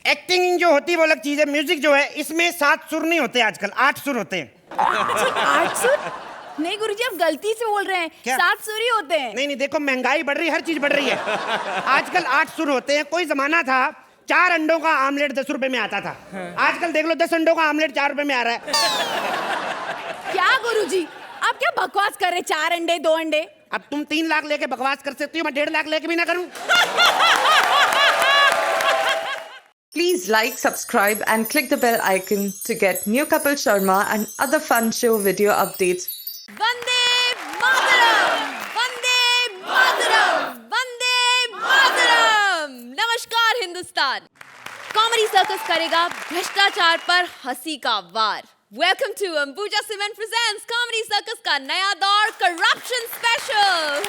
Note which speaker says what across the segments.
Speaker 1: Acting जो होती है वो अलग चीज है, म्यूजिक जो है इसमें 7 सुर नहीं होते आजकल, 8 सुर होते हैं।
Speaker 2: 8 सुर? नहीं गुरुजी, आप गलती से बोल रहे हैं।
Speaker 1: क्या?
Speaker 2: 7 सुर ही होते हैं।
Speaker 1: नहीं देखो, महंगाई बढ़ रही है, हर चीज बढ़ रही है। आजकल 8 सुर होते हैं। कोई जमाना था 4 अंडों का आमलेट 10 रुपए में आता था। आजकल देख लो 10 अंडों का आमलेट 4 रुपए में आ रहा है।
Speaker 2: क्या गुरुजी, आप क्या बकवास कर रहे हैं? 4 अंडे 2 अंडे।
Speaker 1: अब तुम 3 लाख लेके बकवास कर सकती हो, मैं 1.5 लाख लेके भी ना करूं।
Speaker 3: Please like, subscribe and click the bell icon to get new Kapil Sharma and other fun show video updates.
Speaker 2: Vande Mataram, Vande Mataram, Vande Mataram. नमस्कार हिंदुस्तान। कॉमेडी सर्कस करेगा भ्रष्टाचार पर हंसी का वार। Welcome to Ambuja cement presents comedy circus का नया दौर, करप्शन स्पेशल।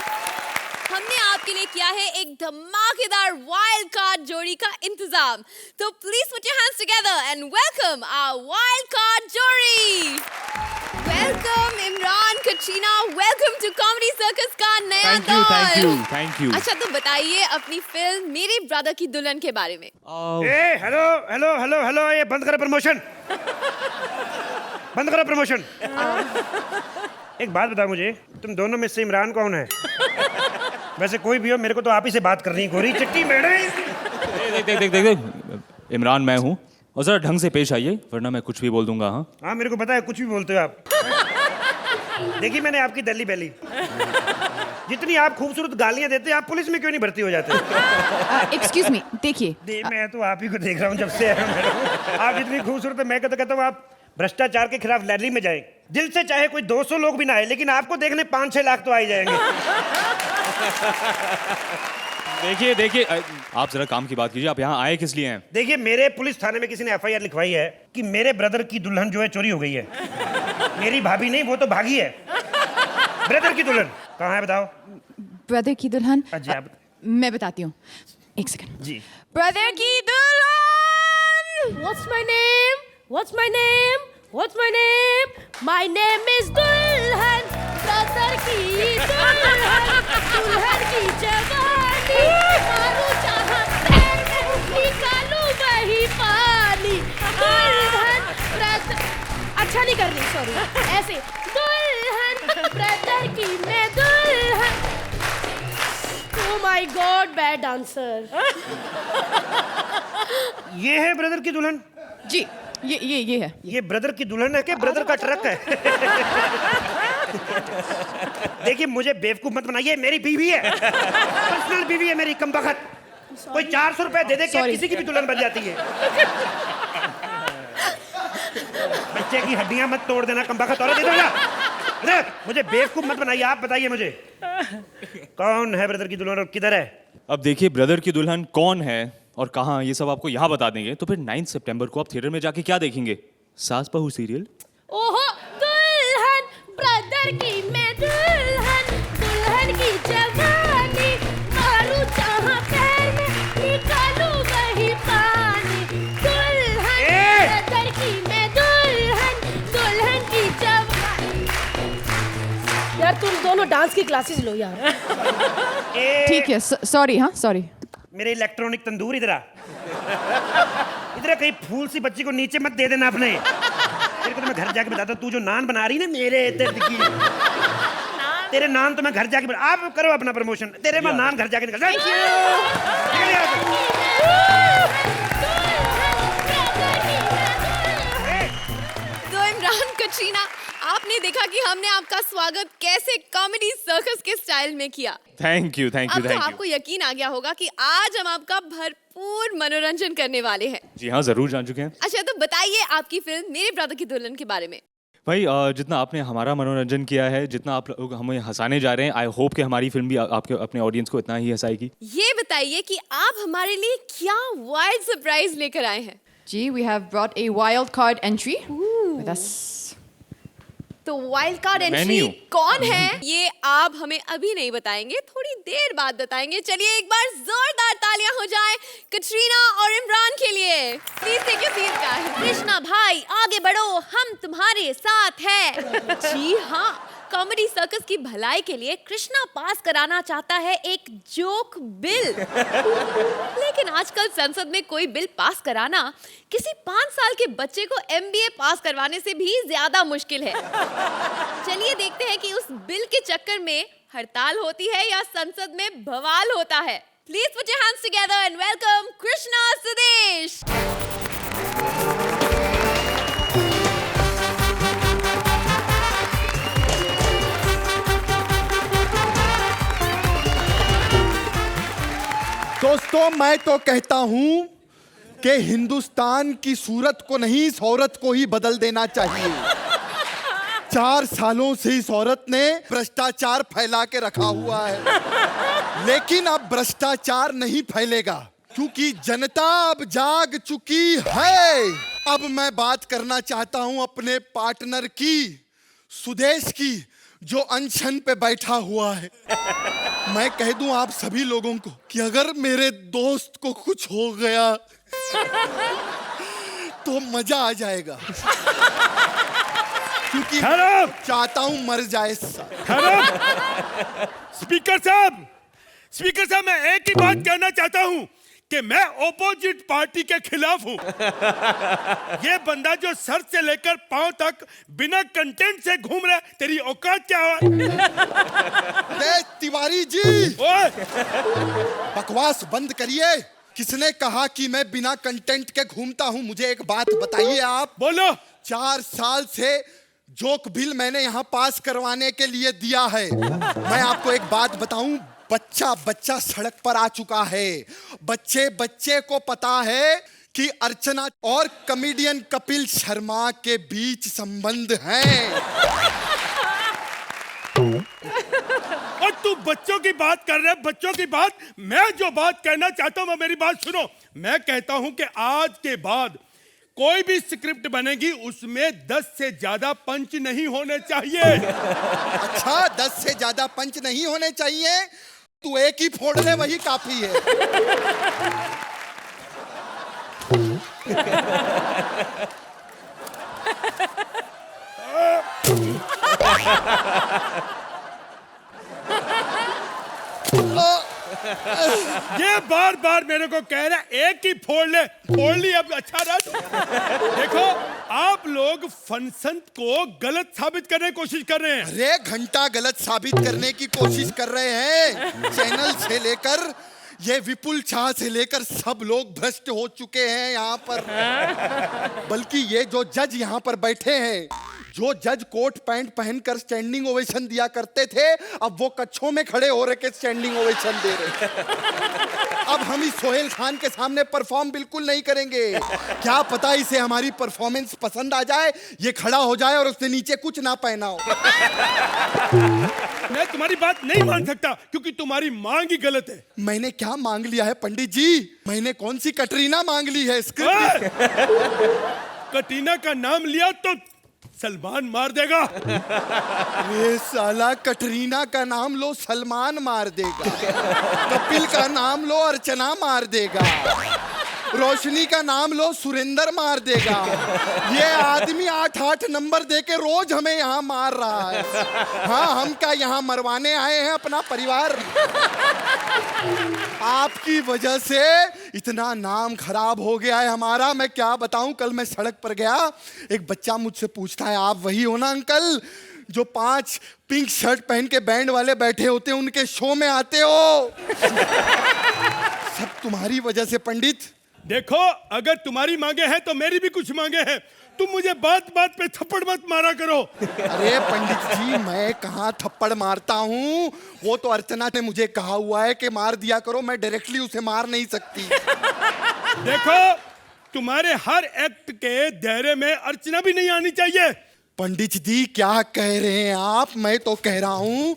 Speaker 2: हमने आपके लिए किया है एक धमाकेदार वाइल्ड कार्ड जोड़ी का इंतजाम। तो please put your hands together and welcome our wild card जोड़ी। Welcome Imran, Katrina, welcome to comedy circus का नया दौर।
Speaker 4: Thank you.
Speaker 2: अच्छा तो बताइए अपनी फिल्म मेरे ब्रदर की दुल्हन के बारे में।
Speaker 1: ए हेलो हेलो हेलो हेलो, ये बंद करो प्रमोशन, बंद करो प्रमोशन। एक बात बताओ मुझे, तुम दोनों में से इमरान कौन है? वैसे कोई भी हो, मेरे को तो आप ही से बात करनी है। गोरी चिट्टी मैडम।
Speaker 4: देख इमरान मैं हूँ, और जरा ढंग से पेश आइए वरना मैं कुछ भी बोल दूंगा। हाँ
Speaker 1: हाँ मेरे को पता है, कुछ भी बोलते हो आप। देखिए मैंने आपकी दली बैली, जितनी आप खूबसूरत गालियां देते आप पुलिस में क्यों नहीं भर्ती हो जाते?
Speaker 2: एक्सक्यूज मी, देखिए।
Speaker 1: मैं तो आप ही को देख रहा हूँ जब से आया हूं मैडम। आप जितनी खूबसूरत है, मैं तो कहता हूँ आप भ्रष्टाचार के खिलाफ रैली में जाए। दिल से चाहे कोई 200 लोग भी ना आए, लेकिन आपको देखने 5-6 लाख तो आ ही जाएंगे।
Speaker 4: देखिए आप जरा काम की बात कीजिए। आप यहाँ आए किस लिए हैं?
Speaker 1: देखिए मेरे पुलिस थाने में किसी ने FIR लिखवाई है कि मेरे ब्रदर की दुल्हन जो है चोरी हो गई है। मेरी भाभी नहीं, वो तो भागी है। ब्रदर की दुल्हन कहाँ है बताओ?
Speaker 2: ब्रदर की दुल्हन?
Speaker 1: जी आप
Speaker 2: मैं बताती हूँ, एक सेकंड।
Speaker 1: जी।
Speaker 2: ब्रदर की दुल्हन।
Speaker 5: What's my name? What's my name? What's my name? My name is दुल्हन, ब्रदर की दुल्हन, दुल्हन की जवानी, मारू चाहत पैर में, निकालू वही पानी। दुल्हन ब्रदर, अच्छा नहीं कर रही, सॉरी, ऐसे। दुल्हन ब्रदर की मैं दुल्हन। Oh my God, bad dancer.
Speaker 1: ये है ब्रदर की दुल्हन?
Speaker 2: जी ये है।
Speaker 1: ये ब्रदर की दुल्हन है कि ब्रदर का ट्रक है? देखिए मुझे बेवकूफ मत बनाइए, मेरी बीवी है, पर्सनल बीवी है मेरी, कमबख्त। कोई 400 रुपए दे दे क्या किसी की भी दुल्हन बन जाती है? बच्चे की हड्डियां मत तोड़ देना, कमबख्त औरत। इधर मुझे बेवकूफ मत बनाइए। आप बताइए मुझे कौन है ब्रदर की दुल्हन और किधर है?
Speaker 4: अब देखिए ब्रदर की दुल्हन कौन है और कहाँ, ये सब आपको यहाँ बता देंगे। तो फिर 9 सितंबर को आप थिएटर में जाके क्या देखेंगे? सास बहू सीरियल।
Speaker 5: ओहो, दुल्हन ब्रदर की मैं दुल्हन, दुल्हन की जवानी, मारू जहाँ पैर में, निकालू वही पानी। दुल्हन ब्रदर की मैं दुल्हन, दुल्हन की जवानी। यार तुम दोनों डांस की क्लासेस लो यार।
Speaker 2: ठीक है, सॉरी। हाँ सॉरी।
Speaker 1: मेरे इलेक्ट्रॉनिक तंदूर इधर आ। इधर कहीं फूल सी बच्ची को नीचे मत दे देना अपने। तेरे को तो मैं घर जाके बताता हूँ, तू जो नान बना रही ना मेरे दर्द की, तेरे नान तो मैं घर जाके बना। आप करो अपना प्रमोशन, तेरे मैं नान घर जाके निकल।
Speaker 2: तो इमरान, कटरीना, आपने देखा कि हमने आपका स्वागत कैसे कॉमेडी सर्कस के स्टाइल में किया।
Speaker 4: Thank you.
Speaker 2: अब तो आपको यकीन आ गया होगा कि आज हम आपका भरपूर मनोरंजन करने वाले हैं।
Speaker 4: जी हाँ, जरूर जान चुके हैं।
Speaker 2: अच्छा तो बताइए आपकी फिल्म मेरे ब्रदर की दुल्हन के बारे में।
Speaker 4: भाई जितना आपने हमारा मनोरंजन किया है, जितना आप लोग हमें हंसाने जा रहे हैं, आई होप कि हमारी फिल्म भी आपके अपने ऑडियंस को इतना ही हंसाएगी।
Speaker 2: ये बताइए कि आप हमारे लिए क्या वाइल्ड सरप्राइज लेकर आए हैं।
Speaker 6: Gee, we have brought a wild card entry with us.
Speaker 2: तो वाइल्ड कार्ड एंट्री
Speaker 4: Menu.
Speaker 2: कौन है ये आप हमें अभी नहीं बताएंगे, थोड़ी देर बाद बताएंगे। चलिए एक बार जोरदार तालियां हो जाए कटरीना और इमरान के लिए। Please take your seat guys. Krishna भाई आगे बढ़ो, हम तुम्हारे साथ हैं। जी हाँ, कॉमेडी सर्कस की भलाई के लिए कृष्णा पास कराना चाहता है एक जोक बिल। लेकिन आजकल संसद में कोई बिल पास कराना किसी 5 साल के बच्चे को MBA पास करवाने से भी ज्यादा मुश्किल है। चलिए देखते हैं कि उस बिल के चक्कर में हड़ताल होती है या संसद में बवाल होता है। Please put your hands together and welcome Krishna Sudesh.
Speaker 7: दोस्तों, मैं तो कहता हूं कि हिंदुस्तान की सूरत को नहीं, इस औरत को ही बदल देना चाहिए। 4 सालों से इस औरत ने भ्रष्टाचार फैला के रखा हुआ है, लेकिन अब भ्रष्टाचार नहीं फैलेगा क्योंकि जनता अब जाग चुकी है। अब मैं बात करना चाहता हूं अपने पार्टनर की, सुदेश की, जो अनशन पे बैठा हुआ है। मैं कह दूं आप सभी लोगों को कि अगर मेरे दोस्त को कुछ हो गया तो मजा आ जाएगा, क्योंकि चाहता हूं मर जाए।
Speaker 8: स्पीकर साहब, मैं एक ही बात कहना चाहता हूं कि मैं ऑपोजिट पार्टी के खिलाफ हूं। ये बंदा जो सर से लेकर पांव तक बिना कंटेंट से घूम रहा है, तेरी औकात क्या है?
Speaker 7: तिवारी जी, बकवास बंद करिए। किसने कहा कि मैं बिना कंटेंट के घूमता हूं? मुझे एक बात बताइए आप।
Speaker 8: बोलो।
Speaker 7: 4 साल से जोक बिल मैंने यहाँ पास करवाने के लिए दिया है। मैं आपको एक बात बताऊं, बच्चा सड़क पर आ चुका है। बच्चे को पता है कि अर्चना और कॉमेडियन कपिल शर्मा के बीच संबंध है।
Speaker 8: और तू बच्चों की बात कर रहे, बच्चों की बात। मैं जो बात कहना चाहता हूं, मेरी बात सुनो। मैं कहता हूं कि आज के बाद कोई भी स्क्रिप्ट बनेगी उसमें 10 से ज्यादा पंच नहीं होने चाहिए।
Speaker 7: अच्छा, 10 से ज्यादा पंच नहीं होने चाहिए? तू एक ही फोड़ ले, वही काफी है।
Speaker 8: ये बार बार मेरे को कह रहा है एक ही फोड़ ली, अब अच्छा रहा। देखो, आप लोग फनसन को गलत साबित करने की कोशिश कर रहे हैं।
Speaker 7: अरे घंटा गलत साबित करने की कोशिश कर रहे हैं। चैनल से लेकर ये विपुल शाह से लेकर सब लोग भ्रष्ट हो चुके हैं यहाँ पर। बल्कि ये जो जज यहाँ पर बैठे हैं, जो जज कोट पैंट पहनकर स्टैंडिंग ओवेशन दिया करते थे, अब वो कच्छों में खड़े हो रहे के स्टैंडिंग ओवेशन दे रहे। अब हम इस सोहेल खान के सामने परफॉर्म बिल्कुल नहीं करेंगे। क्या पता इसे हमारी परफॉर्मेंस पसंद आ जाए, ये खड़ा हो जाए और उसने नीचे कुछ ना पहना हो।
Speaker 8: मैं तुम्हारी बात नहीं मान सकता क्योंकि तुम्हारी मांग ही गलत है।
Speaker 7: मैंने क्या मांग लिया है पंडित जी? मैंने कौन सी कटरीना मांग ली है? स्क्रिप्ट
Speaker 8: कटरीना का नाम लिया तो सलमान मार देगा।
Speaker 7: ये साला कटरीना का नाम लो सलमान मार देगा, कपिल का नाम लो अर्चना मार देगा, रोशनी का नाम लो सुरेंद्र मार देगा। ये आदमी 8-8 नंबर देके रोज हमें यहाँ मार रहा है। हाँ, हम क्या यहाँ मरवाने आए हैं अपना परिवार? आपकी वजह से इतना नाम खराब हो गया है हमारा, मैं क्या बताऊं। कल मैं सड़क पर गया, एक बच्चा मुझसे पूछता है, आप वही हो ना अंकल जो 5 पिंक शर्ट पहन के बैंड वाले बैठे होते हैं, उनके शो में आते हो? सब तुम्हारी वजह से पंडित।
Speaker 8: देखो, अगर तुम्हारी मांगे हैं तो मेरी भी कुछ मांगे हैं। तुम मुझे बात बात पे थप्पड़ मत मारा करो।
Speaker 7: अरे पंडित जी, मैं कहाँ थप्पड़ मारता हूँ? वो तो अर्चना ने मुझे कहा हुआ है कि मार दिया करो, मैं डायरेक्टली उसे मार नहीं सकती।
Speaker 8: देखो, तुम्हारे हर एक्ट के दायरे में अर्चना भी नहीं आनी चाहिए।
Speaker 7: पंडित जी क्या कह रहे हैं आप? मैं तो कह रहा हूँ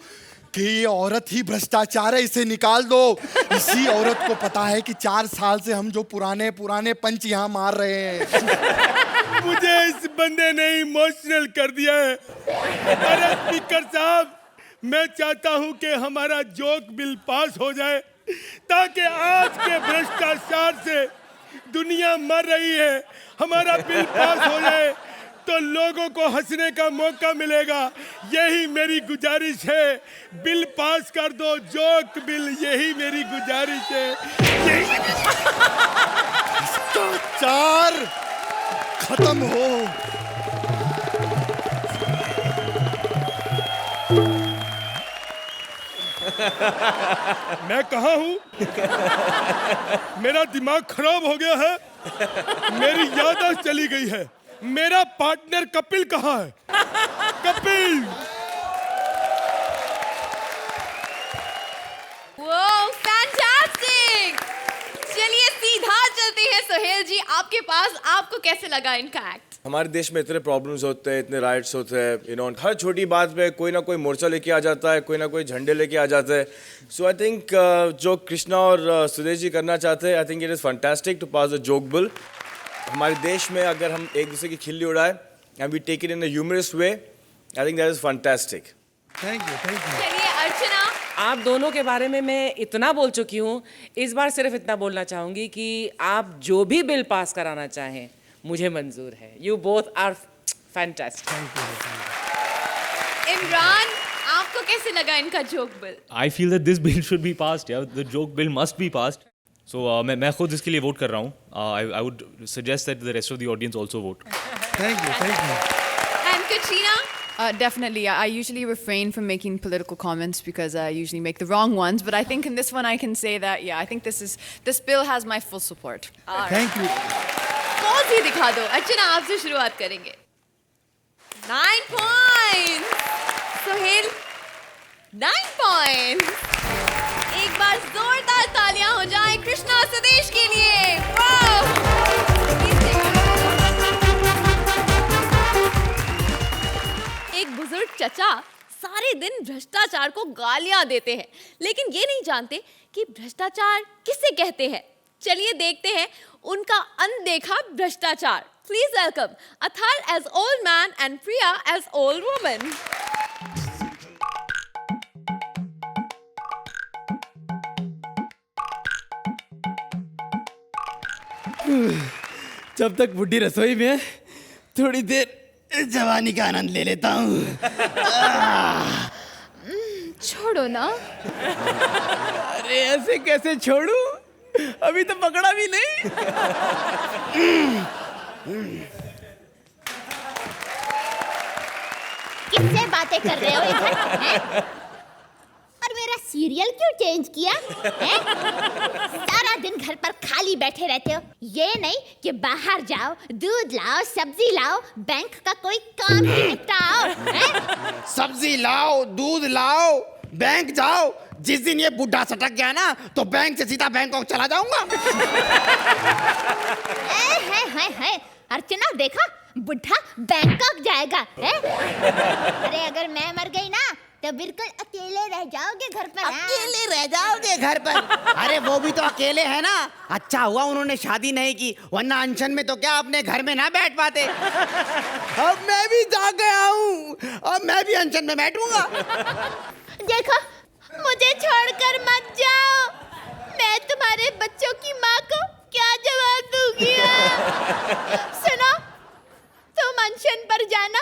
Speaker 7: कि ये औरत ही भ्रष्टाचार है, इसे निकाल दो। इसी औरत को पता है कि 4 साल से हम जो पुराने पंच यहाँ मार रहे हैं।
Speaker 8: मुझे इस बंदे ने इमोशनल कर दिया है। अरे स्पीकर साहब, मैं चाहता हूँ कि हमारा जोक बिल पास हो जाए ताकि आज के भ्रष्टाचार से दुनिया मर रही है। हमारा बिल पास हो जाए तो लोगों को हंसने का मौका मिलेगा। यही मेरी गुजारिश है। बिल पास कर दो, जोक बिल, यही मेरी गुजारिश है।
Speaker 7: भ्रष्टाचार खत्म हो।
Speaker 8: मैं कहाँ हूँ? मेरा दिमाग खराब हो गया है। मेरी याददाश्त चली गई है। मेरा पार्टनर कपिल कहाँ है? कपिल!
Speaker 2: वो फैंटास्टिक। चलिए सीधा चलते हैं सोहेल जी आपके पास, आपको कैसे लगा इनका एक्ट?
Speaker 9: हमारे देश में इतने प्रॉब्लम्स होते हैं, इतने राइट्स होते हैं, हर छोटी बात पे कोई ना कोई मोर्चा लेके आ जाता है, कोई ना कोई झंडे लेके आ जाता है। सो आई थिंक जो कृष्णा और सुदेश जी करना चाहते हैं, I think it is fantastic to pass the joke bill. हमारे देश में अगर हम एक दूसरे की खिल्ली उड़ाए and we take it in a humorous way, I think that is fantastic.
Speaker 7: Thank you, thank you.
Speaker 2: चलिए अर्चना।
Speaker 10: आप दोनों के बारे में मैं इतना बोल चुकी हूँ, इस बार सिर्फ इतना बोलना चाहूँगी कि आप जो भी बिल पास कराना चाहें मुझे मंजूर है। You both are fantastic.
Speaker 2: Imran, आपको कैसे लगा इनका joke bill?
Speaker 4: I feel that this bill should be passed. Yeah, the joke bill must be passed. So मैं खुद इसके लिए वोट कर रहा हूँ. I would suggest that the rest of the audience also vote.
Speaker 7: Thank you, thank you.
Speaker 2: And Katrina?
Speaker 6: Definitely. I usually refrain from making political comments because I usually make the wrong ones. But I think in this one I can say that, yeah, I think this bill has my full support.
Speaker 7: Thank you.
Speaker 2: कौन सी दिखा दो? अर्चना आपसे शुरुआत करेंगे। 9 points। Sohail 9 points। एक बार जोरदार तालियां हो जाएं कृष्णा सुदेश के लिए। वाह! एक बुजुर्ग चचा सारे दिन भ्रष्टाचार को गालियां देते हैं, लेकिन ये नहीं जानते कि भ्रष्टाचार किसे कहते हैं। चलिए देखते हैं उनका अनदेखा भ्रष्टाचार। Please welcome Athar as old man and Priya as old woman.
Speaker 11: जब तक बुढ़ी रसोई में है, थोड़ी देर जवानी का आनंद ले लेता हूँ।
Speaker 6: छोड़ो ना।
Speaker 11: अरे ऐसे कैसे छोड़ूं? अभी तो पकड़ा भी नहीं।
Speaker 5: किससे बातें कर रहे हो इधर? हैं? और मेरा सीरियल क्यों चेंज किया? हैं? सारा दिन घर पर खाली बैठे रहते हो। ये नहीं कि बाहर जाओ, दूध लाओ, सब्जी लाओ, बैंक का कोई काम ही निपटाओ। हैं?
Speaker 11: सब्जी लाओ, दूध लाओ, बैंक जाओ। जिस दिन ये बुढ़ा सटक गया ना, तो बैंक से सीधा बैंकॉक चला जाऊंगा।
Speaker 5: है अर्चना, देखा बुढ़ा बैंकॉक जाएगा है? अरे अगर मैं मर गई ना तो बिल्कुल अकेले रह जाओगे घर पर।
Speaker 11: अकेले रह जाओगे घर पर? अरे वो भी तो अकेले है ना। अच्छा हुआ उन्होंने शादी नहीं की, वरना अनशन में तो क्या अपने घर में ना बैठ पाते। अब मैं भी जा गया हूँ, अब मैं भी अनशन में बैठूंगा।
Speaker 5: देखो, मुझे छोड़कर मत जाओ। मैं तुम्हारे बच्चों की माँ को क्या जवाब दूंगी? सुनो, तुम अनशन पर जाना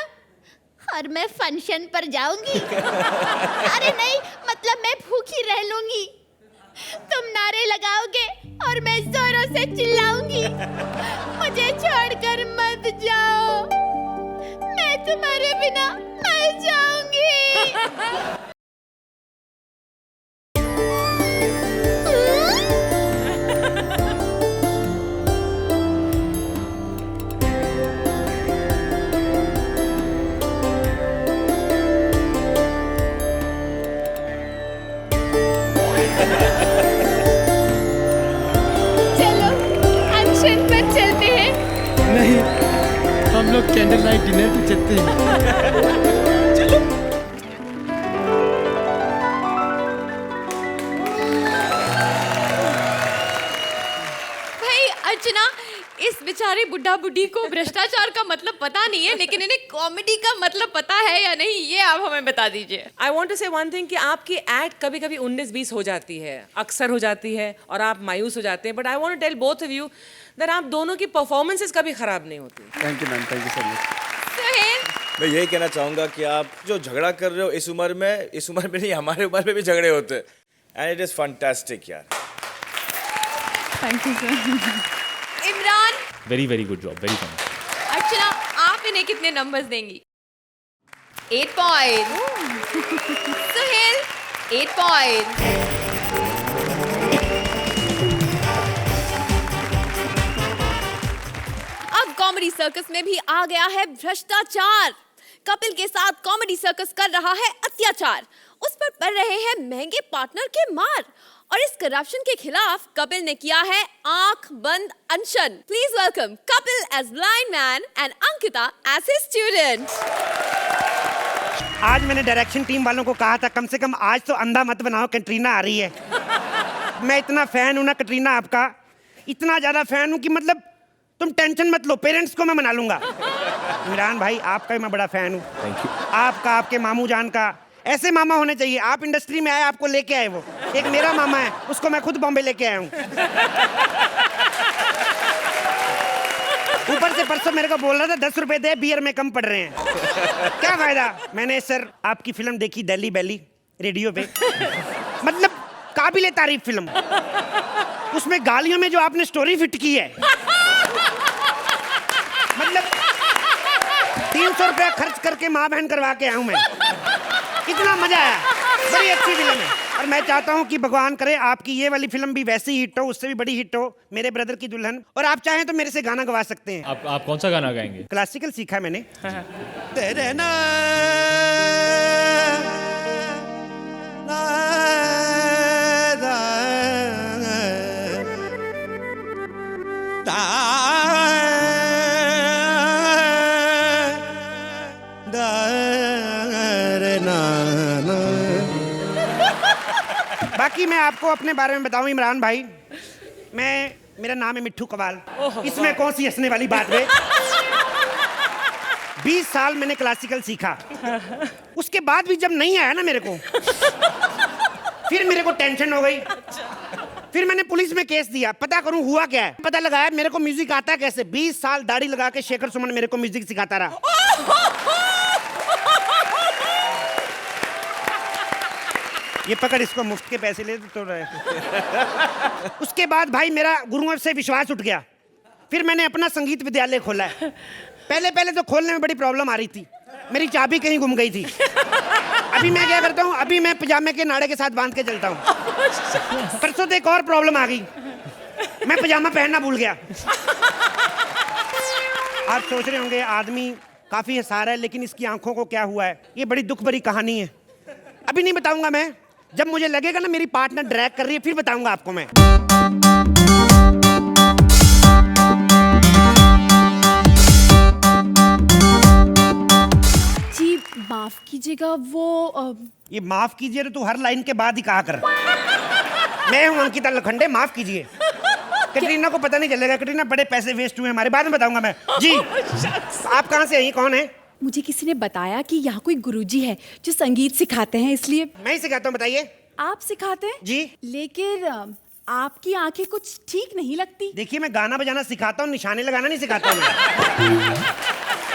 Speaker 5: और मैं फंक्शन पर जाऊंगी। अरे नहीं, मतलब मैं भूखी रह लूंगी। तुम नारे लगाओगे और मैं जोरों से चिल्लाऊंगी, मुझे छोड़कर मत जाओ, मैं तुम्हारे बिना मर जाऊंगी। चलो अनशन पर चलते हैं।
Speaker 11: नहीं, हम लोग कैंडल लाइट डिनर पे चलते हैं। चलो।
Speaker 2: भाई अर्चना, इस बेचारे बुढ़ा बुढ़ी को भ्रष्टाचार का मतलब पता नहीं है, लेकिन इन्हें कॉमेडी का मतलब पता है या नहीं, ये आप हमें बता दीजिए।
Speaker 10: आई वॉन्ट टू से वन थिंग कि आपकी एक्ट कभी कभी 19-20 हो जाती है, अक्सर हो जाती है, और आप मायूस हो जाते हैं। But I want to tell both of you that आप दोनों की परफॉर्मेंसेस कभी खराब नहीं होती।
Speaker 11: Thank you ma'am, thank you so much.
Speaker 2: Suhail
Speaker 9: मैं यही कहना चाहूँगा कि आप जो झगड़ा कर रहे हो इस उम्र में नहीं, हमारे उम्र में भी झगड़े होते हैं, एंड इट इज़ फैंटास्टिक यार।
Speaker 6: Thank you, sir.
Speaker 2: Imran,
Speaker 4: Very, very good job. Very fun.
Speaker 2: अर्चना, आप इन्हें कितने नंबर्स देंगी? 8 पॉइंट। सुहेल 8 पॉइंट। अब कॉमेडी सर्कस में भी आ गया है भ्रष्टाचार। कपिल के साथ कॉमेडी सर्कस कर रहा है अत्याचार। उस पर पड़ रहे हैं महंगे पार्टनर के मार। और इस करप्शन के खिलाफ कपिल ने किया है आंख बंद अनशन। Please welcome Kapil as blind man and Ankita as his student.
Speaker 1: आज मैंने डायरेक्शन टीम वालों को कहा था कम से कम आज तो अंधा मत बनाओ, कैटरीना आ रही है। मैं इतना फैन हूं ना कैटरीना आपका, इतना ज्यादा फैन हूं कि मतलब तुम टेंशन मत लो, पेरेंट्स को मैं मना लूंगा। इमरान भाई आपका मैं बड़ा फैन हूँ।
Speaker 4: Thank you.
Speaker 1: आपका, आपके मामू जान का, ऐसे मामा होने चाहिए। आप इंडस्ट्री में आए, आपको लेके आए वो। एक मेरा मामा है, उसको मैं खुद बॉम्बे लेके आया हूँ। ऊपर से परसों मेरे को बोल रहा था 10 रुपए दे, बियर में कम पड़ रहे हैं। क्या फायदा। मैंने सर आपकी फिल्म देखी दिल्ली बैली रेडियो पे, मतलब काबिले तारीफ फिल्म। उसमें गालियों में जो आपने स्टोरी फिट की है, मतलब 300 रुपया खर्च करके माँ बहन करवा के आया हूं मैं। इतना मजा आया, बड़ी अच्छी फिल्म है। और मैं चाहता हूं कि भगवान करे आपकी ये वाली फिल्म भी वैसी ही हिट हो, उससे भी बड़ी हिट हो, मेरे ब्रदर की दुल्हन। और आप चाहें तो मेरे से गाना गवा सकते हैं।
Speaker 4: आप कौन सा गाना गाएंगे?
Speaker 1: क्लासिकल सीखा मैंने।
Speaker 7: तेरे ना
Speaker 1: बाकी मैं आपको अपने बारे में बताऊं इमरान भाई, मेरा नाम है मिट्ठू कवाल। इसमें कौन सी हंसने वाली बात है। 20 साल मैंने क्लासिकल सीखा। उसके बाद भी जब नहीं आया ना मेरे को, फिर मेरे को टेंशन हो गई। फिर मैंने पुलिस में केस दिया, पता करूं हुआ क्या है। पता लगाया मेरे को म्यूजिक आता है कैसे। 20 साल दाढ़ी लगा के शेखर सुमन मेरे को म्यूजिक सिखाता रहा। ये पकड़, इसको मुफ्त के पैसे ले तो रहे। उसके बाद भाई मेरा गुरुओं से विश्वास उठ गया। फिर मैंने अपना संगीत विद्यालय खोला है। पहले तो खोलने में बड़ी प्रॉब्लम आ रही थी, मेरी चाबी कहीं गुम गई थी। अभी मैं क्या करता हूँ, अभी मैं पजामे के नाड़े के साथ बांध के चलता हूँ। परसों तो एक और प्रॉब्लम आ गई, मैं पजामा पहनना भूल गया। आप सोच रहे होंगे आदमी काफी हंसा रहा है, लेकिन इसकी आंखों को क्या हुआ है। ये बड़ी दुख भरी कहानी है, अभी नहीं बताऊंगा मैं। जब मुझे लगेगा ना मेरी पार्टनर ड्रैग कर रही है, फिर बताऊंगा आपको मैं।
Speaker 2: जी माफ कीजिएगा, वो
Speaker 1: ये माफ कीजिए तो तू हर लाइन के बाद ही कहा कर। मैं हूं अंकिता लखंडे, माफ कीजिए। कैटरीना को पता नहीं चलेगा, कैटरीना बड़े पैसे वेस्ट हुए हमारे, बाद में बताऊंगा मैं। जी आप कहाँ से आई, कौन है?
Speaker 2: मुझे किसी ने बताया कि यहाँ कोई गुरुजी है जो संगीत सिखाते हैं, इसलिए।
Speaker 1: मैं ही सिखाता हूँ, बताइए। आप
Speaker 2: सिखाते हैं?
Speaker 1: जी।
Speaker 2: लेकिन आपकी आंखें कुछ ठीक नहीं लगती।
Speaker 1: देखिए मैं गाना बजाना सिखाता हूँ, निशाने लगाना नहीं सिखाता हूँ।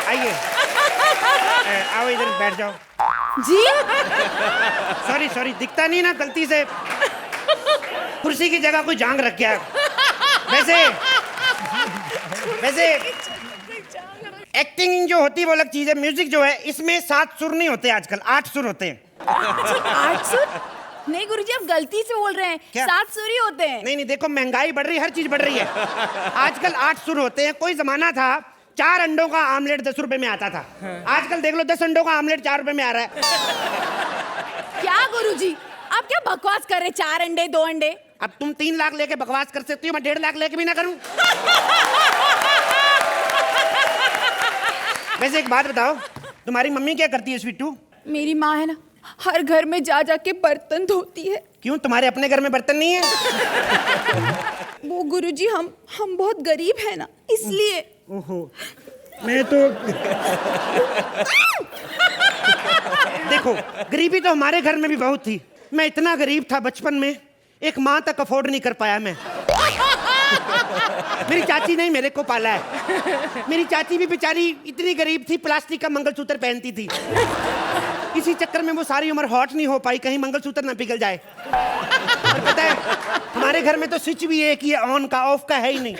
Speaker 1: आइए आओ इधर बैठ जाओ।
Speaker 2: जी
Speaker 1: सॉरी दिखता नहीं ना, गलती से कुर्सी की जगह कोई जांग रख गया। वैसे एक्टिंग जो होती है वो अलग चीज है। म्यूजिक जो है इसमें 7 सुर नहीं होते, आजकल 8 सुर होते हैं।
Speaker 2: 8 सुर? नहीं गुरुजी, आप गलती से बोल रहे हैं। 7 सुर ही होते हैं।
Speaker 1: नहीं देखो, महंगाई बढ़ रही है, हर चीज बढ़ रही है। आजकल 8 सुर होते हैं। कोई जमाना था 4 अंडों का आमलेट 10 रुपए में आता था। आजकल देख लो 10 अंडों का आमलेट 4 रुपए में आ रहा है।
Speaker 2: क्या गुरुजी, आप क्या बकवास कर रहे हैं? 4 अंडे 2 अंडे।
Speaker 1: अब तुम 3 लाख लेके बकवास कर सकती हो, मैं 1.5 लाख लेके भी ना करूं। वैसे एक बात बताओ, तुम्हारी मम्मी क्या करती है स्वीटू?
Speaker 2: मेरी माँ है ना, हर घर में जा के बर्तन धोती है।
Speaker 1: क्यों, तुम्हारे अपने घर में बर्तन नहीं है?
Speaker 2: वो गुरुजी हम बहुत गरीब है ना, इसलिए।
Speaker 1: ओहो, मैं तो देखो गरीबी तो हमारे घर में भी बहुत थी। मैं इतना गरीब था बचपन में, एक माँ तक अफोर्ड नहीं कर पाया मैं। मेरी चाची नहीं मेरे को पाला है। मेरी चाची भी बेचारी इतनी गरीब थी, प्लास्टिक का मंगलसूत्र पहनती थी। इसी चक्कर में वो सारी उम्र हॉट नहीं हो पाई, कहीं मंगलसूत्र ना पिघल जाए। और पता है हमारे घर में तो स्विच भी एक ही है, ऑन का, ऑफ का है ही नहीं।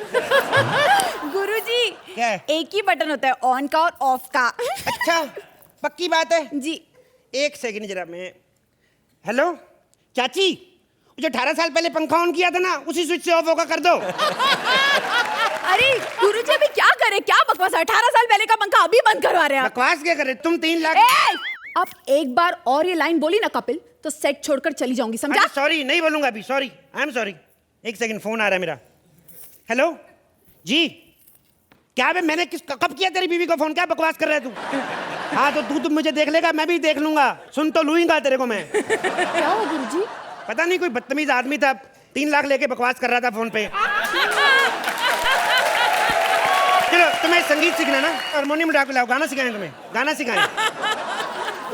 Speaker 12: गुरुजी,
Speaker 1: क्या है?
Speaker 12: एक ही बटन होता है, ऑन का और ऑफ का।
Speaker 1: अच्छा, पक्की बात है
Speaker 12: जी।
Speaker 1: एक सेकंड जरा मैं। हेलो चाची, जो 18 साल पहले पंखा ऑन किया था ना, उसी स्विच से ऑफ होगा कर दो।
Speaker 12: अरे गुरुजी अभी क्या करे, क्या बकवास, 18 साल पहले का पंखा अभी बंद करवा रहे हैं आप।
Speaker 1: बकवास क्या करे तुम? 3 लाख।
Speaker 12: आप एक बार और ये लाइन बोली ना कपिल, तो सेट छोड़कर चली जाऊंगी, समझा?
Speaker 1: सॉरी, नहीं बोलूंगा अभी, सॉरी, आई एम सॉरी। एक सेकंड, फोन आ रहा है मेरा। हेलो जी, क्या बे, मैंने कब किया तेरी बीवी को फोन? क्या बकवास कर रहा है तू? हाँ तो तू मुझे देख लेगा, मैं भी देख लूंगा, सुन तो लूंगा तेरे को मैं।
Speaker 12: क्या हुआ गुरुजी?
Speaker 1: पता नहीं, कोई बदतमीज आदमी था, 3 लाख लेके बकवास कर रहा था फोन पे। चलो तुम्हें संगीत सीखना ना, हारमोनियम उठा के लाओ, गाना सिखाएं तुम्हें, गाना सिखाएं।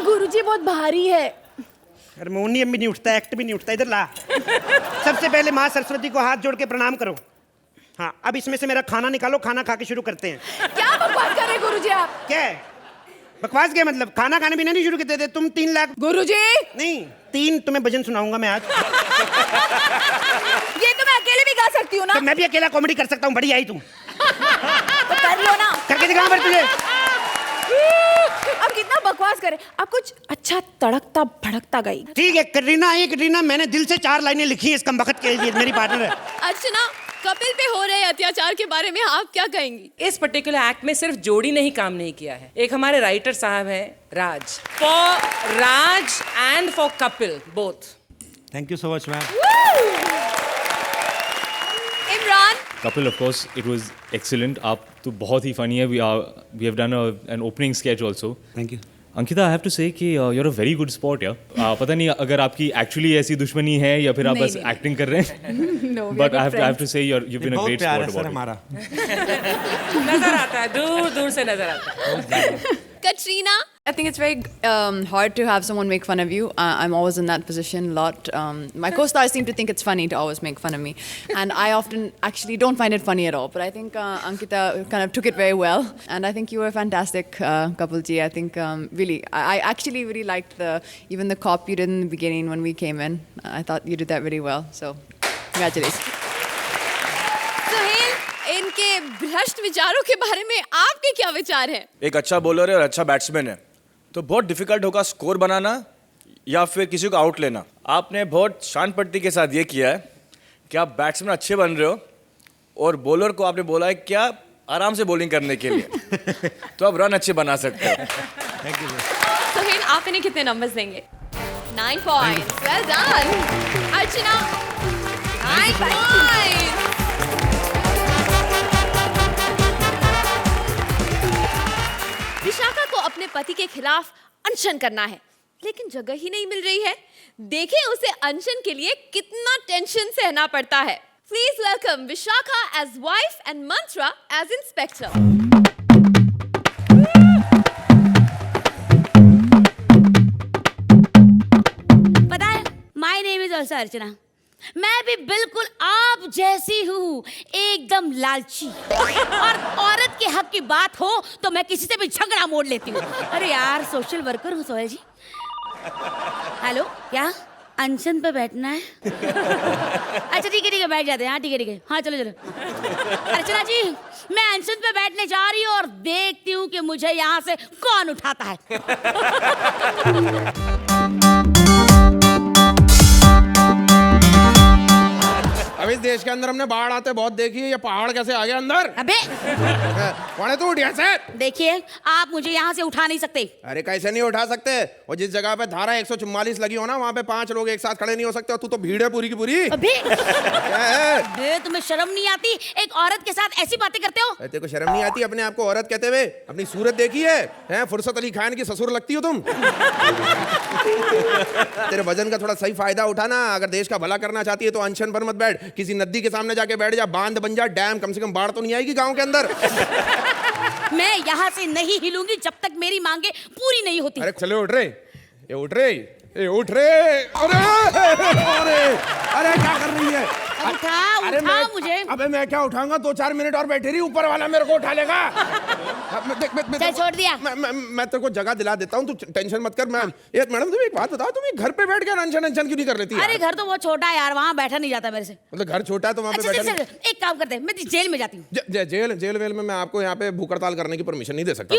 Speaker 12: गुरुजी बहुत भारी है।
Speaker 1: हारमोनियम भी नहीं उठता, एक्ट भी नहीं उठता, इधर ला। सबसे पहले माँ सरस्वती को हाथ जोड़ के प्रणाम करो। हाँ, अब इसमें से मेरा खाना निकालो, खाना खा के शुरू करते हैं।
Speaker 12: क्या बकवास कर रहे हैं गुरुजी आप?
Speaker 1: क्या है बकवास? क्या मतलब? खाना खाने भी नहीं शुरू करते थे तुम? 3 लाख
Speaker 12: गुरुजी
Speaker 1: नहीं, 3 तुम्हें भजन सुनाऊंगा मैं आज।
Speaker 12: ये तो मैं अकेले भी गा सकती हूँ ना।
Speaker 1: तो मैं भी अकेला कॉमेडी कर सकता हूँ, बड़ी आई तुम।
Speaker 12: तो कर लो ना,
Speaker 1: करके दिखाऊं फिर तुझे।
Speaker 12: अब कितना बकवास करे, आप कुछ अच्छा तड़कता भड़कता गई।
Speaker 1: ठीक है कटरीना, मैंने दिल से 4 लाइनें लिखी है इस कमबख्त के लिए, मेरी पार्टनर है।
Speaker 2: अर्चना, कपिल पे हो रहे अत्याचार के बारे में आप क्या कहेंगी?
Speaker 10: इस पर्टिकुलर एक्ट में सिर्फ जोड़ी ने ही काम नहीं किया है, एक हमारे राइटर साहब हैं Raj, for Raj and for Kapil both.
Speaker 1: Thank you so much ma'am.
Speaker 2: Imran,
Speaker 4: Kapil, of course, it was excellent. आप तो बहुत ही funny है. We have done an opening sketch also.
Speaker 1: Thank you.
Speaker 4: Ankita, I have to say कि you're a very good sport यार. पता नहीं अगर आपकी actually ऐसी दुश्मनी है या फिर आप बस acting कर रहे हैं.
Speaker 12: No,
Speaker 4: But I have to say you've been a great sport about it.
Speaker 1: हमारा
Speaker 10: नजर आता है, दूर दूर से नजर आता है।
Speaker 2: Katrina,
Speaker 6: I think it's very hard to have someone make fun of you. I'm always in that position a lot. My co-stars seem to think it's funny to always make fun of me. And I often actually don't find it funny at all. But I think Ankita kind of took it very well. And I think you were fantastic, Kapil ji. I think really, I actually really liked even the cop you did in the beginning when we came in. I thought you did that really well. So, congratulations.
Speaker 2: Suhail, इनके भ्रष्ट विचारों के बारे में आपके क्या विचार हैं?
Speaker 9: एक अच्छा बॉलर है और अच्छा बैट्समैन है, तो बहुत डिफिकल्ट होगा स्कोर बनाना या फिर किसी को आउट लेना। आपने बहुत शान पट्टी के साथ ये किया है कि आप बैट्समैन अच्छे बन रहे हो और बॉलर को आपने बोला है क्या आराम से बॉलिंग करने के लिए, तो आप रन अच्छे बना सकते हो।
Speaker 1: Thank you.
Speaker 2: सुहेल, आप इन्हें कितने नंबर्स देंगे? 9 points. Well done. अर्चना, 9 points. विशाखा को अपने पति के खिलाफ अनशन करना है, लेकिन जगह ही नहीं मिल रही है। देखें उसे अनशन के लिए कितना टेंशन सहना पड़ता है। Please welcome Vishakha as wife and Mantra as inspector.
Speaker 5: पता है, my name is also Archana. मैं भी बिल्कुल आप जैसी हूँ, एकदम लालची। और औरत के हक की बात हो तो मैं किसी से भी झगड़ा मोड़ लेती हूँ। अरे यार, सोशल वर्कर हूँ सोहेल जी। हेलो, क्या अनशन पे बैठना है? अच्छा ठीक है बैठ जाते हैं। हाँ ठीक है हाँ चलो। अर्चना जी, मैं अनशन पे बैठने जा रही हूँ और देखती हूँ कि मुझे यहाँ से कौन उठाता है।
Speaker 13: अब इस देश के अंदर हमने बाढ़ आते बहुत देखी है, ये पहाड़ कैसे आ गया अंदर?
Speaker 5: अबे
Speaker 13: कौन है तू? उठ यहाँ से।
Speaker 5: देखिए, आप मुझे यहाँ से उठा नहीं सकते।
Speaker 13: अरे कैसे नहीं उठा सकते? और जिस जगह पे धारा 144 लगी हो ना, वहाँ पे 5 लोग एक साथ खड़े नहीं हो सकते। और तू तो भीड़ है पूरी की पूरी।
Speaker 5: अबे
Speaker 13: क्या है?
Speaker 5: बे, तुम्हें शर्म नहीं आती? एक औरत के साथ ऐसी बातें करते हो?
Speaker 13: तेरे को शर्म नहीं आती अपने आप को औरत कहते हुए? अपनी सूरत देखी है? फुर्सत अली खान की ससुर लगती हो तुम। तेरे वजन का थोड़ा सही फायदा उठाना। अगर देश का भला करना चाहती है तो अनशन पर मत बैठ, किसी नदी के सामने जाके बैठ जा, बांध बन जा, डैम, कम से कम बाढ़ तो नहीं आएगी गांव के अंदर।
Speaker 5: मैं यहाँ से नहीं हिलूंगी जब तक मेरी मांगे पूरी नहीं होती।
Speaker 13: अरे चलो उठ रे, ये उठ रे, ये उठ रे। अरे अरे अरे क्या कर रही है? अरे
Speaker 5: उठा मुझे।
Speaker 13: अबे मैं क्या उठाऊंगा, 2-4 मिनट और बैठे रही, ऊपर वाला मेरे को उठा लेगा।
Speaker 5: चल छोड़ दिया।
Speaker 13: मैं तेरे को जगह दिला देता हूँ, तू टेंशन मत कर। मैम तुम एक बात बताओ, तुम घर पे बैठ के टेंशन क्यों नहीं कर लेती?
Speaker 5: अरे घर तो बहुत छोटा है यार, वहाँ बैठा नहीं जाता मेरे से।
Speaker 13: मतलब घर छोटा है तो वहाँ पे बैठा नहीं?
Speaker 5: एक काम करते हैं, मैं जेल में जाती हूँ।
Speaker 13: जेल वेल में मैं आपको यहाँ पे भूख हड़ताल करने की परमिशन नहीं दे सकता।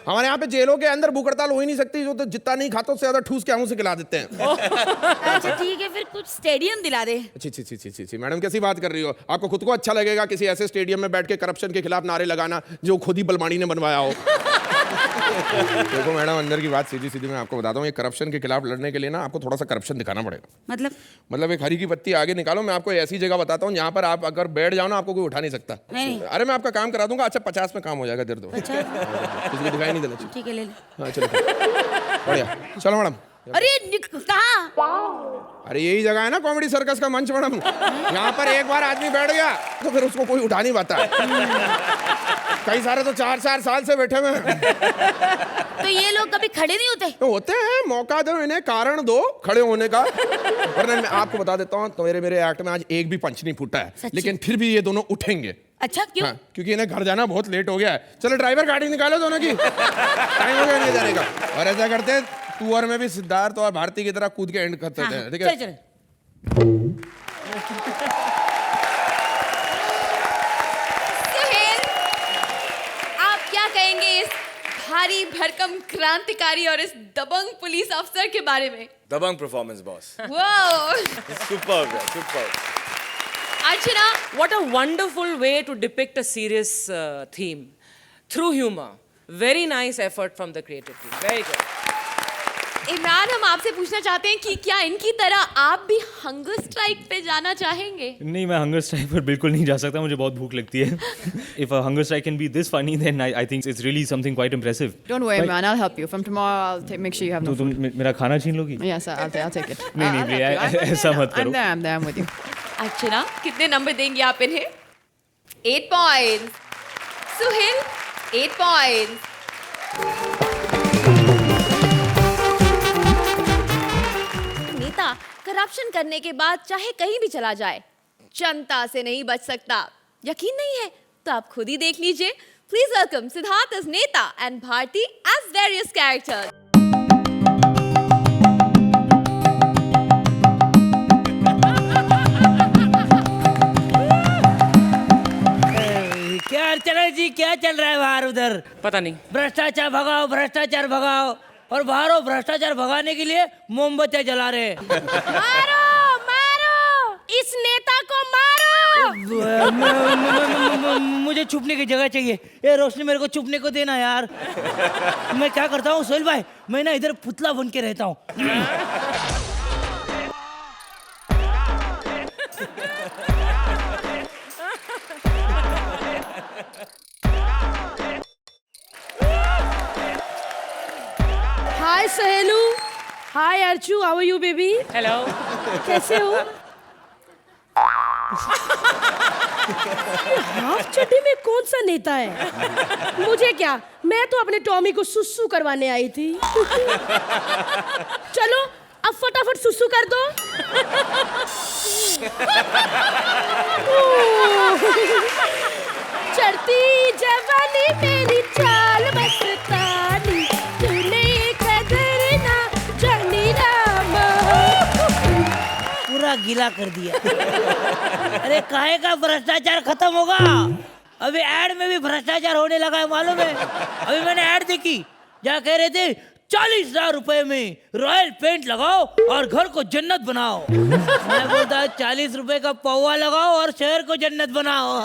Speaker 13: हमारे यहाँ पे जेलों के अंदर भूख हड़ताल हो ही नहीं सकती, जो तो जितना नहीं खाता उससे ज्यादा ठूस के आऊँ से खिला देते हैं।
Speaker 5: अच्छा ठीक है, फिर कुछ स्टेडियम दिला दे।
Speaker 13: अच्छी मैडम कैसी बात कर रही हो? आपको खुद को अच्छा लगेगा किसी ऐसे स्टेडियम में बैठ के करप्शन के खिलाफ नारे लगाना जो खुद ही बलमानी ने बनवाया हो? देखो मैडम, अंदर की बात सीधी मैं आपको बताता हूँ, ये करप्शन के खिलाफ लड़ने के लिए ना आपको थोड़ा सा करप्शन दिखाना पड़ेगा। मतलब एक हरी की पत्ती आगे निकालो। मैं आपको ऐसी जगह बताता हूँ जहाँ पर आप अगर बैठ जाओ ना, आपको कोई उठा नहीं सकता। अरे मैं आपका काम करा दूंगा। अच्छा 50 में काम हो जाएगा, दे दो। किसी को दिखाई नहीं देना।
Speaker 5: ठीक है, ले ले।
Speaker 13: हाँ चलो बढ़िया, चलो मैडम।
Speaker 5: अरे कहाँ?
Speaker 13: अरे यही जगह है ना कॉमेडी सर्कस का मंच मैडम। यहाँ पर एक बार आदमी बैठ गया तो फिर उसको कोई उठा नहीं पाता। कई सारे तो 4-4 साल से बैठे हुए हैं।
Speaker 5: तो ये लोग कभी खड़े नहीं होते?
Speaker 13: तो होते हैं, मौका दो इन्हें, कारण दो खड़े होने का। वरना मैं आपको बता देता हूँ, तो मेरे एक्ट में आज एक भी पंच नहीं फूटा है, लेकिन फिर भी ये दोनों उठेंगे।
Speaker 5: अच्छा क्यों?
Speaker 13: हाँ, क्योंकि इन्हें घर जाना बहुत लेट हो गया है। चलो ड्राइवर गाड़ी निकालो दोनों की, टाइम हो गया इन्हें जाने का। और ऐसा करते हैं, तू और मैं भी सिद्धार्थ और भारती की तरह कूद के एंड करते हैं, ठीक है?
Speaker 2: सुहेल, आप क्या कहेंगे इस भारी भरकम क्रांतिकारी और इस दबंग पुलिस अफसर के बारे में?
Speaker 9: दबंग परफॉर्मेंस बॉस।
Speaker 2: वाओ,
Speaker 9: सुपर्ब है, superb.
Speaker 10: Archana, what a wonderful way to depict a serious theme through humor. Very nice effort from the creative team. Very good.
Speaker 2: Imran, हम आपसे पूछना चाहते हैं कि क्या इनकी तरह आप भी हंगर स्ट्राइक पे जाना चाहेंगे?
Speaker 4: नहीं, मैं हंगर स्ट्राइक पर बिल्कुल नहीं जा सकता, मुझे बहुत भूख लगती है। If a hunger strike can be this funny, then I think it's really something quite impressive.
Speaker 6: Don't worry, man. I'll help you. From tomorrow, I'll make sure you have no
Speaker 4: तो
Speaker 6: food.
Speaker 4: तुम मेरा खाना छीन लोगी?
Speaker 6: Yes, I'll take it.
Speaker 4: नहीं भैया, ऐसा मत करो।
Speaker 6: I'm there. I'm with you.
Speaker 2: अर्चना, कितने नंबर देंगे आप इन्हें? 8 points. सुहेल, 8 points. नेता करप्शन करने के बाद चाहे कहीं भी चला जाए, जनता से नहीं बच सकता। यकीन नहीं है तो आप खुद ही देख लीजिए। Please welcome Siddharth as neta and Bharti as various characters.
Speaker 11: क्या अर्चना जी, क्या चल रहा है बाहर उधर?
Speaker 10: पता नहीं।
Speaker 11: भ्रष्टाचार भगाओ, भ्रष्टाचार भगाओ, और बाहरों भ्रष्टाचार भगाने के लिए मोमबत्तियां जला रहे हैं।
Speaker 5: मारो मारो, इस नेता को मारो।
Speaker 11: मुझे छुपने की जगह चाहिए। ये रोशनी, मेरे को छुपने को देना यार। मैं क्या करता हूँ सोहेल भाई, मैं ना इधर पुतला बन के रहता हूँ।
Speaker 5: हाय सहेलू, hi Archu, how are you baby?
Speaker 10: Hello.
Speaker 5: कैसे हो? हाफ चड्डी में कौन सा नेता है? मुझे क्या, मैं तो अपने टॉमी को सुसु करवाने आई थी। चलो अब फटाफट सुसु कर दो। चढ़ती जवानी मेरी चाल मस्तानी, तूने कदर ना जानी राम।
Speaker 11: पूरा गीला कर दिया। अरे काहे का भ्रष्टाचार खत्म होगा? अभी ऐड में भी भ्रष्टाचार होने लगा है, मालूम है? अभी मैंने ऐड देखी, जहाँ कह रहे थे 40,000 रुपए में रॉयल पेंट लगाओ और घर को जन्नत बनाओ। मैं बोलता 40 रुपए का पौवा लगाओ और शहर को जन्नत बनाओ।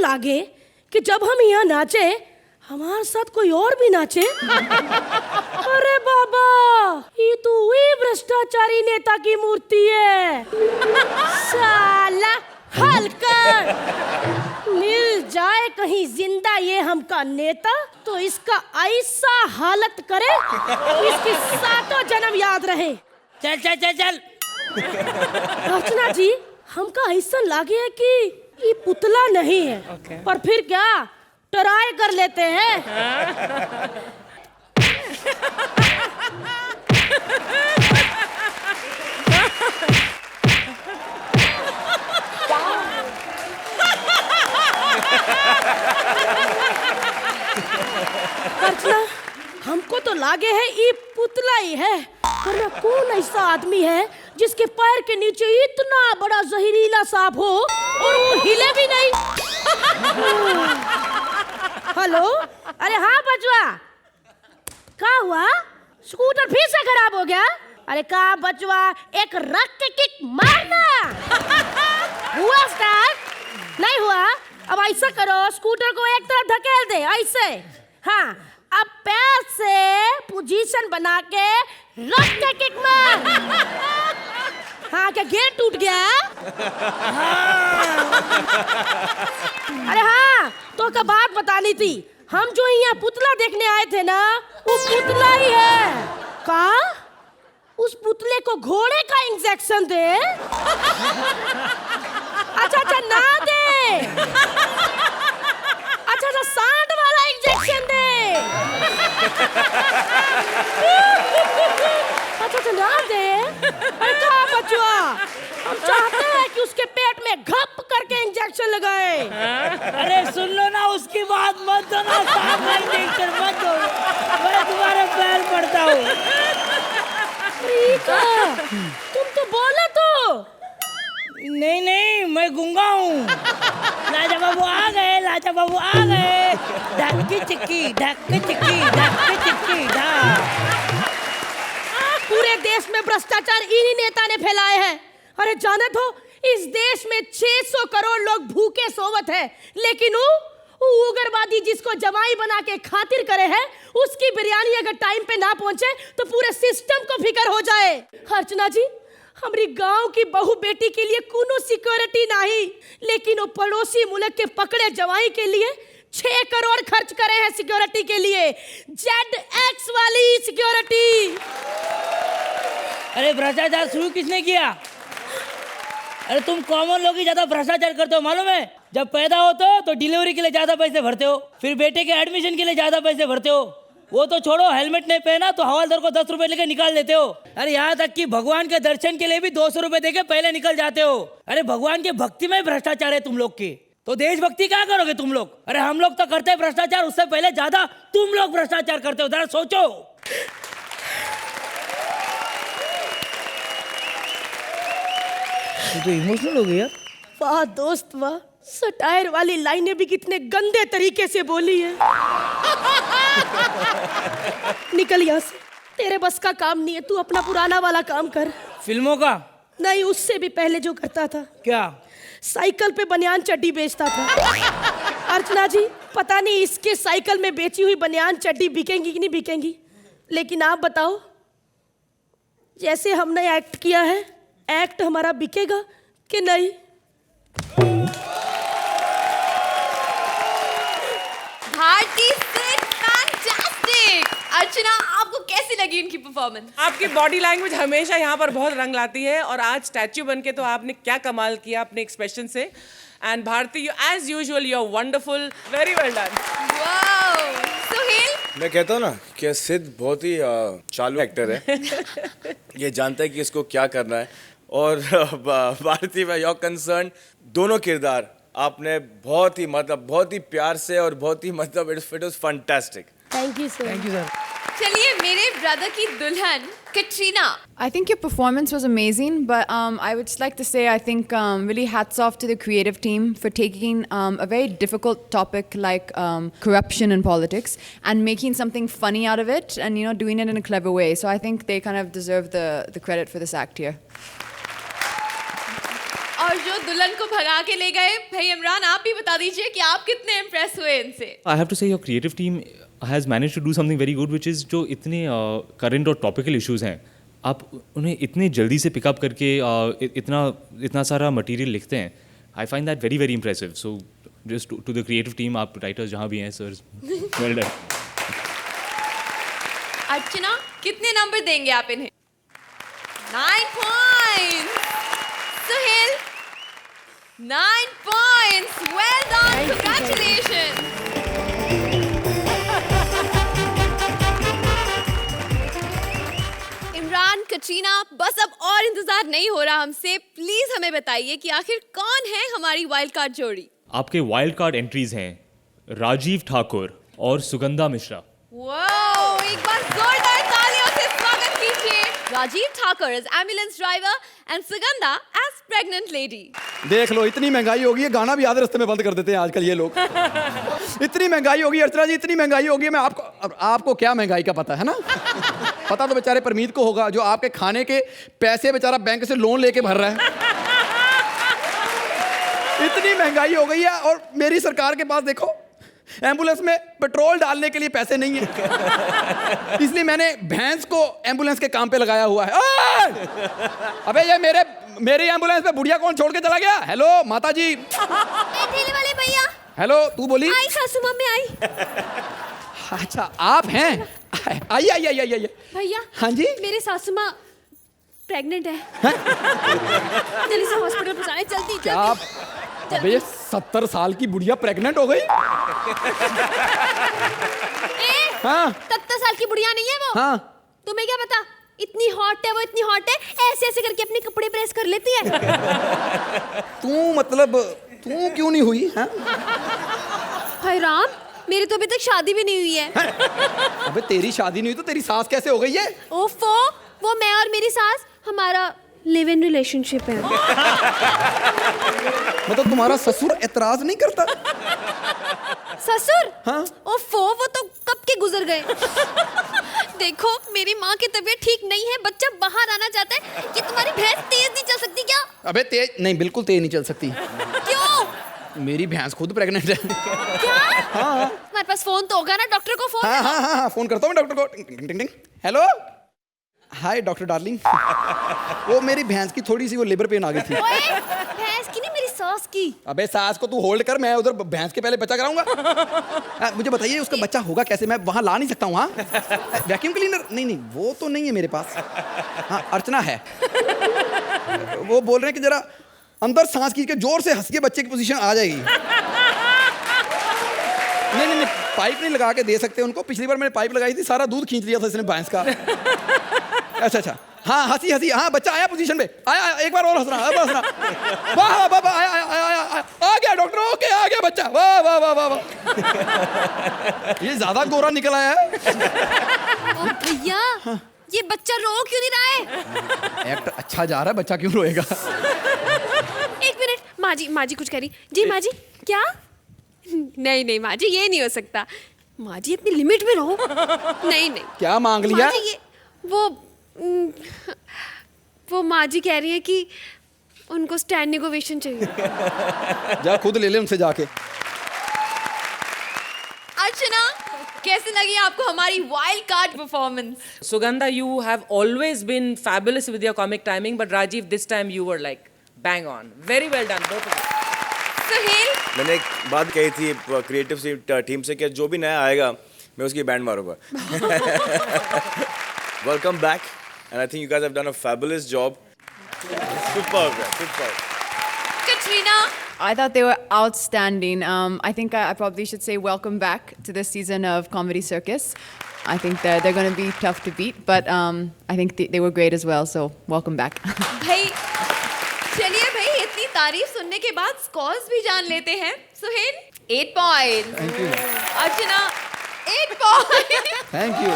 Speaker 5: लागे कि जब हम यहाँ नाचे हमारे साथ कोई और भी नाचे। अरे बाबा, ये तो वही भ्रष्टाचारी नेता की मूर्ति है। साला हलकर मिल जाए कहीं जिंदा ये हमका नेता तो इसका ऐसा हालत करे इसकी सातों जन्म याद रहे।
Speaker 11: चल चल चल चल।
Speaker 5: अर्चना जी हमका ऐसा लागे है कि ये पुतला नहीं है पर फिर क्या ट्राई कर लेते हैं। अर्चना हमको तो लागे है ये पुतला ही है वरना कौन ऐसा आदमी है जिसके पैर के नीचे इतना बड़ा जहरीला सांप हो और वो हिले भी नहीं। हेलो अरे हाँ बचवा क्या हुआ स्कूटर फिर से खराब हो गया? अरे कहा बचवा एक रख के किक मारना। हुआ स्टार्ट नहीं हुआ? अब ऐसा करो स्कूटर को एक तरफ धकेल दे ऐसे। हाँ अब पैर से पोजीशन बना के रख के किक मार। हाँ क्या गेट टूट गया? अरे हाँ तो का बात बतानी थी हम जो यहाँ पुतला देखने आए थे ना वो पुतला ही है। का उस पुतले को घोड़े का इंजेक्शन दे? अच्छा अच्छा ना दे। अच्छा अच्छा सांड वाला इंजेक्शन दे। अच्छा अच्छा ना दे। अरे कहाँ बचवा हम चाहते हैं कि उसके पेट में घप करके इंजेक्शन लगाए।
Speaker 11: अरे सुन लो ना उसकी बात मत दो ना सांप का इंजेक्शन मत दो मैं तुम्हारे पैर पड़ता हूँ।
Speaker 5: तुम तो बोला तो।
Speaker 11: नहीं नहीं मैं गूंगा हूँ। लाजा बाबू आ गए लाजा बाबू आ गए। ढक्की चिक्की ढक्की चिक्की ढक्की चिक्की ढा।
Speaker 5: पूरे देश में भ्रष्टाचार इन्हीं नेता ने फैलाए हैं। अरे जाने तो इस देश में 600 करोड़ लोग भूखे सोवत है लेकिन वो उग्रवादी जिसको जवाई बना के खातिर करे है उसकी बिरयानी अगर टाइम पे ना पहुंचे तो पूरे सिस्टम को फिकर हो जाए। अर्चना जी हमारी गांव की बहू बेटी के लिए कोनो सिक्योरिटी नहीं लेकिन वो पड़ोसी मुल्क के पकड़े जवाई के लिए 6 करोड़ खर्च करे हैं सिक्योरिटी के लिए ZX वाली सिक्योरिटी।
Speaker 11: अरे भ्रष्टाचार शुरू किसने किया? अरे तुम कॉमन लोग ही ज्यादा भ्रष्टाचार करते हो मालूम है। जब पैदा होते हो तो डिलीवरी के लिए ज्यादा पैसे भरते हो फिर बेटे के एडमिशन के लिए ज्यादा पैसे भरते हो। वो तो छोड़ो हेलमेट नहीं पहना तो हवालदार को 10 रुपए लेके निकाल देते हो। अरे यहाँ तक कि भगवान के दर्शन के लिए भी 200 रुपए देके पहले निकल जाते हो। अरे भगवान के भक्ति में भ्रष्टाचार है तुम लोग की तो देशभक्ति क्या करोगे तुम लोग? अरे हम लोग तो करते हैं भ्रष्टाचार उससे पहले ज्यादा तुम लोग भ्रष्टाचार करते हो जरा सोचो। तो इमोशनल हो गया।
Speaker 5: वाह दोस्त वाह सटायर वाली लाइनें भी कितने गंदे तरीके से बोली है। निकल यहाँ से तेरे बस का काम नहीं है तू अपना पुराना वाला काम कर।
Speaker 11: फिल्मों का?
Speaker 5: नहीं उससे भी पहले जो करता था।
Speaker 11: क्या?
Speaker 5: साइकिल पे बनियान चड्डी बेचता था। अर्चना जी पता नहीं इसके साइकिल में बेची हुई बनियान चड्डी बिकेंगी कि नहीं बिकेंगी लेकिन आप बताओ जैसे हमने एक्ट किया है एक्ट हमारा बिकेगा कि नहीं?
Speaker 2: भारती फैंटास्टिक। अर्चना आपको कैसी लगी उनकी परफॉर्मेंस?
Speaker 10: आपकी बॉडी लैंग्वेज हमेशा यहाँ पर बहुत रंग लाती है और आज स्टैच्यू बनके तो आपने क्या कमाल किया अपने एक्सप्रेशन से। And Bharti you as usual you are wonderful very well done.
Speaker 2: Wow Suhail
Speaker 9: मैं कहता हूँ ना कि सिद्ध बहुत ही चालू एक्टर है। ये जानता है कि इसको क्या करना है और भारती में योर कंसर्न दोनों किरदार आपने बहुत ही प्यार से और बहुत ही मतलब it was fantastic.
Speaker 5: Thank you sir.
Speaker 2: चलिए मेरे ब्रदर की दुल्हन Katrina.
Speaker 6: I think your performance was amazing, but I would just like to say I think really hats off to the creative team for taking a very difficult topic like corruption in politics and making something funny out of it and doing it in a clever way. So I think they kind of deserve the credit for this act here.
Speaker 2: और जो दुल्हन को भगा के ले गए भाई इमरान आप भी बता दीजिए कि आप कितने इम्प्रेस हुए इनसे?
Speaker 4: I have to say your creative team has managed to do something very good, which is जो इतने current और topical issues हैं आप उन्हें इतने जल्दी से पिकअप करके इतना सारा मटेरियल लिखते हैं। I find that very, very impressive. So just to the creative team, आप writers जहाँ भी हैं, sir, well done.
Speaker 2: अर्चना, कितने नंबर देंगे आप इन्हें? 9 points. Suhail, 9 points. Well done. Congratulations. Imran, Katrina, बस अब और इंतजार नहीं हो रहा हमसे. प्लीज हमें बताइए कि आखिर कौन है हमारी वाइल्ड कार्ड जोड़ी.
Speaker 4: आपके वाइल्ड कार्ड एंट्रीज हैं राजीव ठाकुर और सुगंधा मिश्रा.
Speaker 2: वाओ, एक बार जोरदार तालियों से स्वागत कीजिए. Rajiv Thakur as ambulance driver and Sugandha as pregnant lady.
Speaker 14: देख लो, इतनी महंगाई होगी है, गाना भी आधे रास्ते में बंद कर देते हैं आजकल ये लोग. इतनी महंगाई होगी अर्चना जी, इतनी महंगाई होगी. मैं आपको क्या महंगाई का पता है ना? पता तो बेचारे परमीत को होगा, जो आपके खाने के पैसे बेचारा बैंक से लोन लेके भर रहा है. इतनी महंगाई हो गई है. और मेरी सरकार के पास देखो, एम्बुलेंस में पेट्रोल डालने के लिए पैसे नहीं है, इसलिए मैंने भैंस को एम्बुलेंस के काम पे लगाया हुआ है. अबे ये मेरी एम्बुलेंस पे बुढ़िया कौन छोड़ के चला गया? हेलो माता जी.
Speaker 2: ठेले वाले भैया.
Speaker 14: हेलो, तू बोली?
Speaker 2: आई सासू मम्मी आई.
Speaker 14: अच्छा आप हैं? आइए.
Speaker 5: भैया.
Speaker 14: हाँ जी.
Speaker 5: मेरी सासू माँ प्रेग्नेंट है. जल्दी से हॉस्पिटल पहुंचाने. जल्दी.
Speaker 14: क्या? अबे 70 साल की बुढ़िया प्रेग्नेंट हो गई? हाँ.
Speaker 5: 70 साल की बुढ़िया नहीं है वो.
Speaker 14: हाँ.
Speaker 5: तुम्हें क्या पता? इतनी हॉट है वो, इतनी हॉट है, ऐसे ऐसे करके अपने कपड़े प्रेस कर लेती है.
Speaker 14: तू क्यों नहीं हुई? हाँ?
Speaker 5: हाय राम, मेरी तो अभी तक शादी भी नहीं हुई है.
Speaker 14: अबे तेरी शादी नहीं हुई तो तेरी सास कैसे हो गई है?
Speaker 5: ओफो, वो मैं और मेरी सास, हमारा लिव इन रिलेशनशिप है.
Speaker 14: मतलब तुम्हारा ससुर एतराज नहीं करता?
Speaker 5: ससुर?
Speaker 14: हाँ?
Speaker 5: ओफो, वो तो कब के गुजर गए. देखो, मेरी माँ की तबीयत ठीक नहीं है, बच्चा बाहर आना चाहता है. कि तुम्हारी भैंस तेज नहीं चल सकती क्या?
Speaker 14: अबे तेज नहीं, बिल्कुल तेज नहीं चल सकती.
Speaker 5: क्यों?
Speaker 14: मेरी भैंस खुद प्रेग्नेंट है.
Speaker 5: क्या?
Speaker 14: हाँ.
Speaker 5: तुम्हारे पास फोन तो होगा ना, डॉक्टर को फोन.
Speaker 14: हाँ, फोन करता हूँ मैं डॉक्टर को. टिंग टिंग टिंग. हेलो, हाय डॉक्टर डार्लिंग. वो मेरी भैंस की थोड़ी सी वो लिवर पेन आ गई थी.
Speaker 5: भैंस की नहीं, मेरी सास की.
Speaker 14: अबे सास को तू होल्ड कर, मैं उधर भैंस के पहले बच्चा कराऊंगा. मुझे बताइए उसका बच्चा होगा कैसे? मैं वहां ला नहीं सकता हूँ. हाँ, वैक्यूम क्लीनर? नहीं, वो तो नहीं है मेरे पास. हाँ, अर्चना है. वो बोल रहे हैं कि जरा अंदर सांस खींच के जोर से हंस के बच्चे की पोजीशन आ जाएगी. नहीं, पाइप नहीं लगा के दे सकते उनको. पिछली बार मैंने पाइप लगाई थी, सारा दूध खींच लिया था इसने भैंस का. अच्छा. हाँ, हंसी. हाँ, बच्चा आया पोजीशन पे. आया, एक बार और हंसना. वाह, आया. आ गया डॉक्टर. ओके, आ गया बच्चा. वाह. ये ज्यादा गोरा निकल आया है.
Speaker 5: भैया, ये बच्चा रो क्यों नहीं रहा है?
Speaker 14: एक्ट अच्छा जा रहा है, बच्चा क्यों रोएगा?
Speaker 5: एक मिनट, माँ जी कुछ करी. जी माँ जी. क्या? नहीं माँ जी, ये नहीं हो सकता. माँ जी अपनी लिमिट में रहो. नहीं.
Speaker 14: क्या मांग लिया?
Speaker 5: माँ जी, वो माँ जी कह रही है कि उनको स्टैंडिंग ओवेशन चाहिए.
Speaker 14: जा खुद ले ले उनसे जाके.
Speaker 2: अर्चना, कैसी लगी आपको हमारी wild card performance?
Speaker 10: Sugandha, you have always been fabulous with your comic timing, but Rajiv, this time you were like bang on. Very well done, both of you.
Speaker 2: Suhail?
Speaker 9: मैंने एक बात कही थी क्रिएटिव टीम से कि जो भी नया आएगा मैं उसकी बैंड मारूंगा. Welcome back and I think you guys have done a fabulous job. Superb.
Speaker 2: Katrina?
Speaker 6: I thought they were outstanding. I think I probably should say welcome back to this season of Comedy Circus. I think they're going to be tough to beat, but I think they were great as well, so welcome back.
Speaker 2: चलिए भाई, इतनी तारीफ सुनने के बाद scores भी जान लेते हैं. Suhail, 8 point.
Speaker 14: Thank you.
Speaker 2: Archana, 8 point.
Speaker 14: Thank you.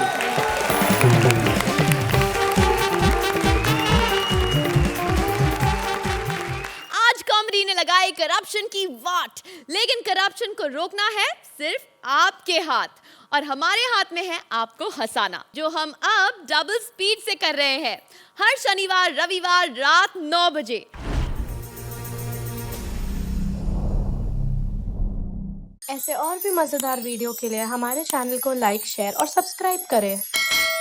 Speaker 2: आज कॉमेडी ने लगाई करप्शन की वाट, लेकिन करप्शन को रोकना है सिर्फ आपके हाथ, और हमारे हाथ में है आपको हंसाना, जो हम अब डबल स्पीड से कर रहे हैं. हर शनिवार रविवार रात 9 बजे.
Speaker 5: ऐसे और भी मजेदार वीडियो के लिए हमारे चैनल को लाइक, शेयर और सब्सक्राइब करें.